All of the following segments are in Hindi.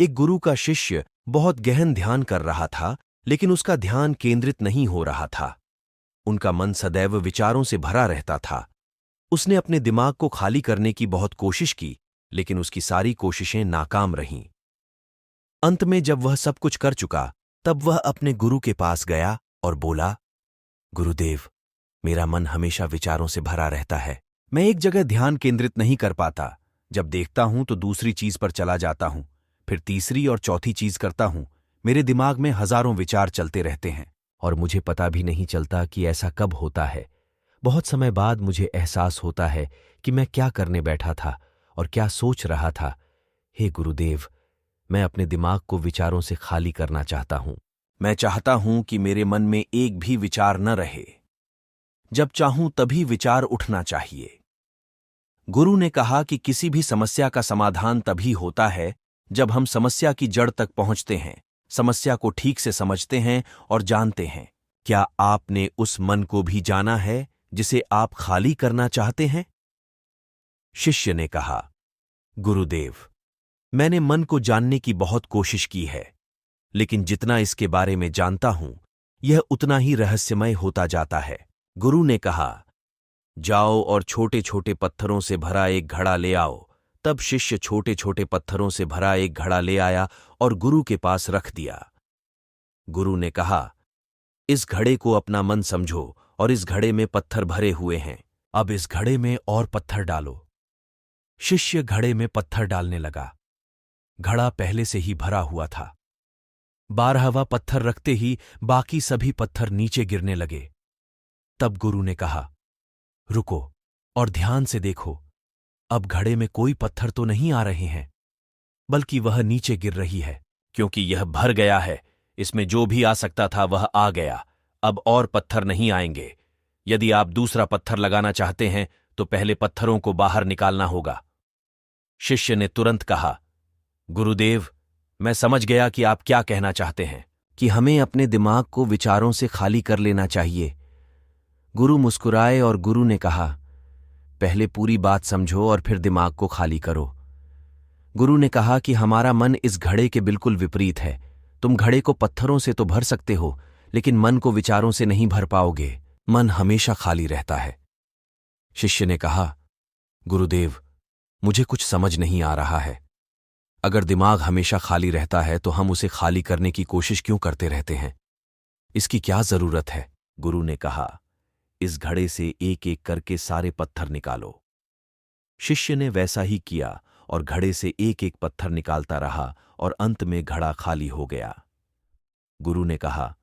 एक गुरु का शिष्य बहुत गहन ध्यान कर रहा था, लेकिन उसका ध्यान केंद्रित नहीं हो रहा था। उनका मन सदैव विचारों से भरा रहता था। उसने अपने दिमाग को खाली करने की बहुत कोशिश की, लेकिन उसकी सारी कोशिशें नाकाम रहीं। अंत में जब वह सब कुछ कर चुका, तब वह अपने गुरु के पास गया और बोला, गुरुदेव, मेरा मन हमेशा विचारों से भरा रहता है। मैं एक जगह ध्यान केंद्रित नहीं कर पाता। जब देखता हूं तो दूसरी चीज पर चला जाता हूं, फिर तीसरी और चौथी चीज करता हूं। मेरे दिमाग में हजारों विचार चलते रहते हैं और मुझे पता भी नहीं चलता कि ऐसा कब होता है। बहुत समय बाद मुझे एहसास होता है कि मैं क्या करने बैठा था और क्या सोच रहा था। हे गुरुदेव, मैं अपने दिमाग को विचारों से खाली करना चाहता हूं। मैं चाहता हूं कि मेरे मन में एक भी विचार न रहे। जब चाहूं तभी विचार उठना चाहिए। गुरु ने कहा कि किसी भी समस्या का समाधान तभी होता है जब हम समस्या की जड़ तक पहुंचते हैं, समस्या को ठीक से समझते हैं और जानते हैं। क्या आपने उस मन को भी जाना है जिसे आप खाली करना चाहते हैं? शिष्य ने कहा, गुरुदेव, मैंने मन को जानने की बहुत कोशिश की है, लेकिन जितना इसके बारे में जानता हूं, यह उतना ही रहस्यमय होता जाता है। गुरु ने कहा, जाओ और छोटे छोटे पत्थरों से भरा एक घड़ा ले आओ। तब शिष्य छोटे छोटे पत्थरों से भरा एक घड़ा ले आया और गुरु के पास रख दिया। गुरु ने कहा, इस घड़े को अपना मन समझो और इस घड़े में पत्थर भरे हुए हैं। अब इस घड़े में और पत्थर डालो। शिष्य घड़े में पत्थर डालने लगा। घड़ा पहले से ही भरा हुआ था। 12वां पत्थर रखते ही बाकी सभी पत्थर नीचे गिरने लगे। तब गुरु ने कहा, रुको और ध्यान से देखो। अब घड़े में कोई पत्थर तो नहीं आ रहे हैं, बल्कि वह नीचे गिर रही है, क्योंकि यह भर गया है। इसमें जो भी आ सकता था वह आ गया। अब और पत्थर नहीं आएंगे। यदि आप दूसरा पत्थर लगाना चाहते हैं तो पहले पत्थरों को बाहर निकालना होगा। शिष्य ने तुरंत कहा, गुरुदेव, मैं समझ गया कि आप क्या कहना चाहते हैं, कि हमें अपने दिमाग को विचारों से खाली कर लेना चाहिए। गुरु मुस्कुराए और गुरु ने कहा, पहले पूरी बात समझो और फिर दिमाग को खाली करो। गुरु ने कहा कि हमारा मन इस घड़े के बिल्कुल विपरीत है। तुम घड़े को पत्थरों से तो भर सकते हो, लेकिन मन को विचारों से नहीं भर पाओगे। मन हमेशा खाली रहता है। शिष्य ने कहा, गुरुदेव, मुझे कुछ समझ नहीं आ रहा है। अगर दिमाग हमेशा खाली रहता है तो हम उसे खाली करने की कोशिश क्यों करते रहते हैं? इसकी क्या जरूरत है? गुरु ने कहा, इस घड़े से एक एक करके सारे पत्थर निकालो। शिष्य ने वैसा ही किया और घड़े से एक एक पत्थर निकालता रहा और अंत में घड़ा खाली हो गया। गुरु ने कहा,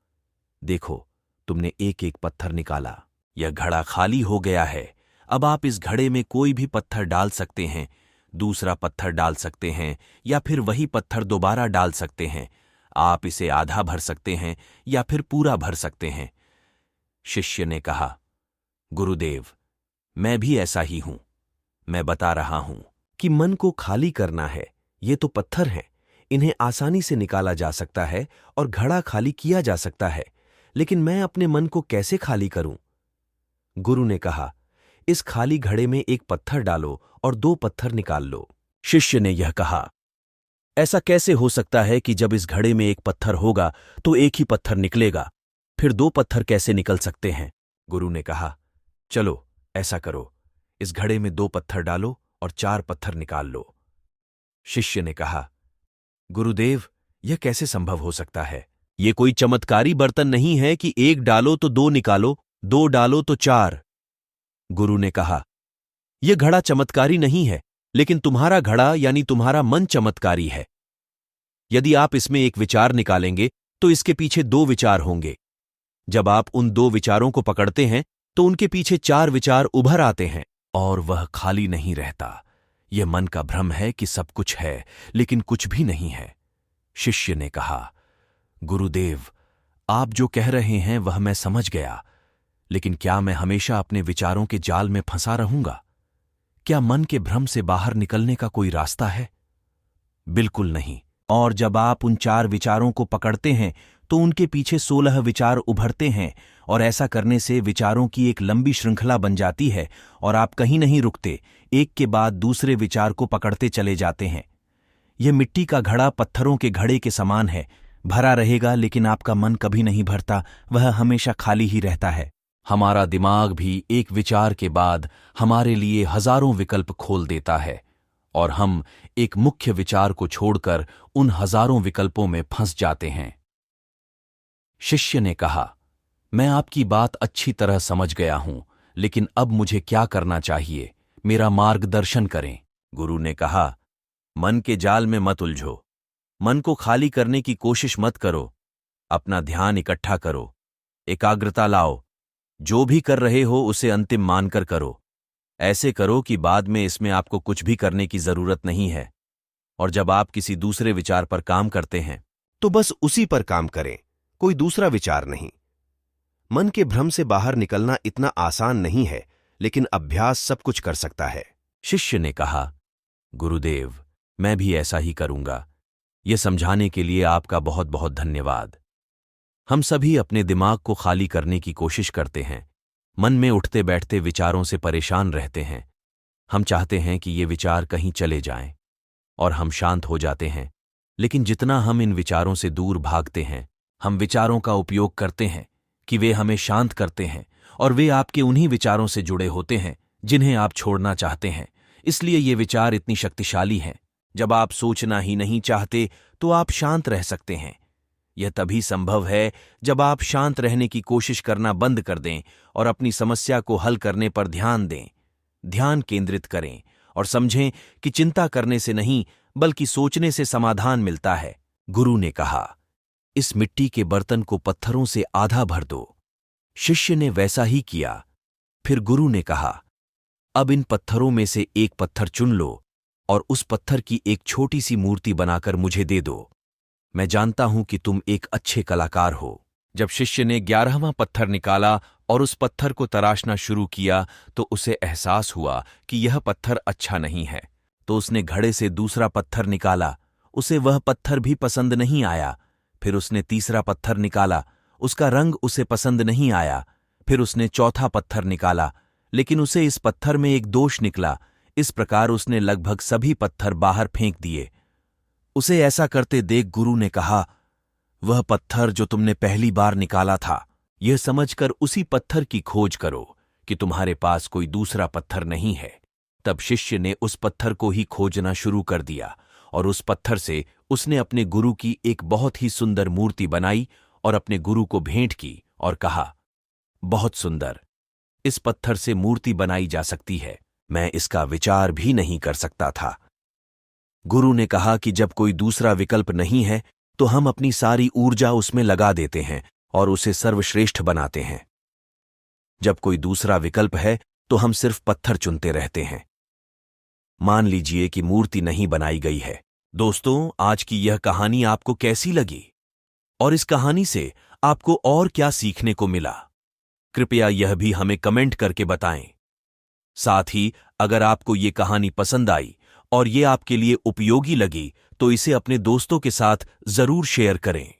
देखो, तुमने एक एक पत्थर निकाला, यह घड़ा खाली हो गया है। अब आप इस घड़े में कोई भी पत्थर डाल सकते हैं, दूसरा पत्थर डाल सकते हैं या फिर वही पत्थर दोबारा डाल सकते हैं। आप इसे आधा भर सकते हैं या फिर पूरा भर सकते हैं। शिष्य ने कहा, गुरुदेव, मैं भी ऐसा ही हूं। मैं बता रहा हूं कि मन को खाली करना है। ये तो पत्थर हैं, इन्हें आसानी से निकाला जा सकता है और घड़ा खाली किया जा सकता है, लेकिन मैं अपने मन को कैसे खाली करूं? गुरु ने कहा, इस खाली घड़े में एक पत्थर डालो और 2 पत्थर निकाल लो। शिष्य ने यह कहा, ऐसा कैसे हो सकता है कि जब इस घड़े में एक पत्थर होगा तो एक ही पत्थर निकलेगा, फिर 2 पत्थर कैसे निकल सकते हैं? गुरु ने कहा, चलो ऐसा करो, इस घड़े में 2 पत्थर डालो और 4 पत्थर निकाल लो। शिष्य ने कहा, गुरुदेव, यह कैसे संभव हो सकता है? ये कोई चमत्कारी बर्तन नहीं है कि 1 डालो तो 2 निकालो, 2 डालो तो 4। गुरु ने कहा, यह घड़ा चमत्कारी नहीं है, लेकिन तुम्हारा घड़ा यानी तुम्हारा मन चमत्कारी है। यदि आप इसमें एक विचार निकालेंगे तो इसके पीछे 2 विचार होंगे। जब आप उन 2 विचारों को पकड़ते हैं तो उनके पीछे 4 विचार उभर आते हैं और वह खाली नहीं रहता। यह मन का भ्रम है कि सब कुछ है, लेकिन कुछ भी नहीं है। शिष्य ने कहा, गुरुदेव, आप जो कह रहे हैं वह मैं समझ गया, लेकिन क्या मैं हमेशा अपने विचारों के जाल में फंसा रहूंगा? क्या मन के भ्रम से बाहर निकलने का कोई रास्ता है? बिल्कुल नहीं। और जब आप उन 4 विचारों को पकड़ते हैं तो उनके पीछे 16 विचार उभरते हैं और ऐसा करने से विचारों की एक लंबी श्रृंखला बन जाती है और आप कहीं नहीं रुकते, एक के बाद दूसरे विचार को पकड़ते चले जाते हैं। यह मिट्टी का घड़ा पत्थरों के घड़े के समान है, भरा रहेगा लेकिन आपका मन कभी नहीं भरता, वह हमेशा खाली ही रहता है। हमारा दिमाग भी एक विचार के बाद हमारे लिए हजारों विकल्प खोल देता है और हम एक मुख्य विचार को छोड़कर उन हजारों विकल्पों में फंस जाते हैं। शिष्य ने कहा, मैं आपकी बात अच्छी तरह समझ गया हूं, लेकिन अब मुझे क्या करना चाहिए, मेरा मार्गदर्शन करें। गुरु ने कहा, मन के जाल में मत उलझो, मन को खाली करने की कोशिश मत करो, अपना ध्यान इकट्ठा करो, एकाग्रता लाओ, जो भी कर रहे हो उसे अंतिम मानकर करो। ऐसे करो कि बाद में इसमें आपको कुछ भी करने की जरूरत नहीं है। और जब आप किसी दूसरे विचार पर काम करते हैं तो बस उसी पर काम करें, कोई दूसरा विचार नहीं। मन के भ्रम से बाहर निकलना इतना आसान नहीं है, लेकिन अभ्यास सब कुछ कर सकता है। शिष्य ने कहा, गुरुदेव, मैं भी ऐसा ही करूंगा। यह समझाने के लिए आपका बहुत बहुत धन्यवाद। हम सभी अपने दिमाग को खाली करने की कोशिश करते हैं, मन में उठते बैठते विचारों से परेशान रहते हैं। हम चाहते हैं कि ये विचार कहीं चले जाएं और हम शांत हो जाते हैं, लेकिन जितना हम इन विचारों से दूर भागते हैं, हम विचारों का उपयोग करते हैं कि वे हमें शांत करते हैं, और वे आपके उन्हीं विचारों से जुड़े होते हैं जिन्हें आप छोड़ना चाहते हैं। इसलिए ये विचार इतनी शक्तिशाली हैं। जब आप सोचना ही नहीं चाहते तो आप शांत रह सकते हैं। यह तभी संभव है जब आप शांत रहने की कोशिश करना बंद कर दें और अपनी समस्या को हल करने पर ध्यान दें। ध्यान केंद्रित करें और समझें कि चिंता करने से नहीं बल्कि सोचने से समाधान मिलता है। गुरु ने कहा, इस मिट्टी के बर्तन को पत्थरों से आधा भर दो। शिष्य ने वैसा ही किया। फिर गुरु ने कहा, अब इन पत्थरों में से एक पत्थर चुन लो और उस पत्थर की एक छोटी सी मूर्ति बनाकर मुझे दे दो। मैं जानता हूं कि तुम एक अच्छे कलाकार हो। जब शिष्य ने 11वां पत्थर निकाला और उस पत्थर को तराशना शुरू किया तो उसे एहसास हुआ कि यह पत्थर अच्छा नहीं है। तो उसने घड़े से दूसरा पत्थर निकाला। उसे वह पत्थर भी पसंद नहीं आया। फिर उसने तीसरा पत्थर निकाला, उसका रंग उसे पसंद नहीं आया। फिर उसने चौथा पत्थर निकाला, लेकिन उसे इस पत्थर में एक दोष निकला। इस प्रकार उसने लगभग सभी पत्थर बाहर फेंक दिए। उसे ऐसा करते देख गुरु ने कहा, वह पत्थर जो तुमने पहली बार निकाला था, यह समझकर उसी पत्थर की खोज करो कि तुम्हारे पास कोई दूसरा पत्थर नहीं है। तब शिष्य ने उस पत्थर को ही खोजना शुरू कर दिया और उस पत्थर से उसने अपने गुरु की एक बहुत ही सुंदर मूर्ति बनाई और अपने गुरु को भेंट की और कहा, बहुत सुंदर, इस पत्थर से मूर्ति बनाई जा सकती है। मैं इसका विचार भी नहीं कर सकता था। गुरु ने कहा कि जब कोई दूसरा विकल्प नहीं है तो हम अपनी सारी ऊर्जा उसमें लगा देते हैं और उसे सर्वश्रेष्ठ बनाते हैं। जब कोई दूसरा विकल्प है तो हम सिर्फ पत्थर चुनते रहते हैं। मान लीजिए कि मूर्ति नहीं बनाई गई है। दोस्तों, आज की यह कहानी आपको कैसी लगी और इस कहानी से आपको और क्या सीखने को मिला? कृपया यह भी हमें कमेंट करके बताएं। साथ ही अगर आपको ये कहानी पसंद आई और ये आपके लिए उपयोगी लगी तो इसे अपने दोस्तों के साथ जरूर शेयर करें।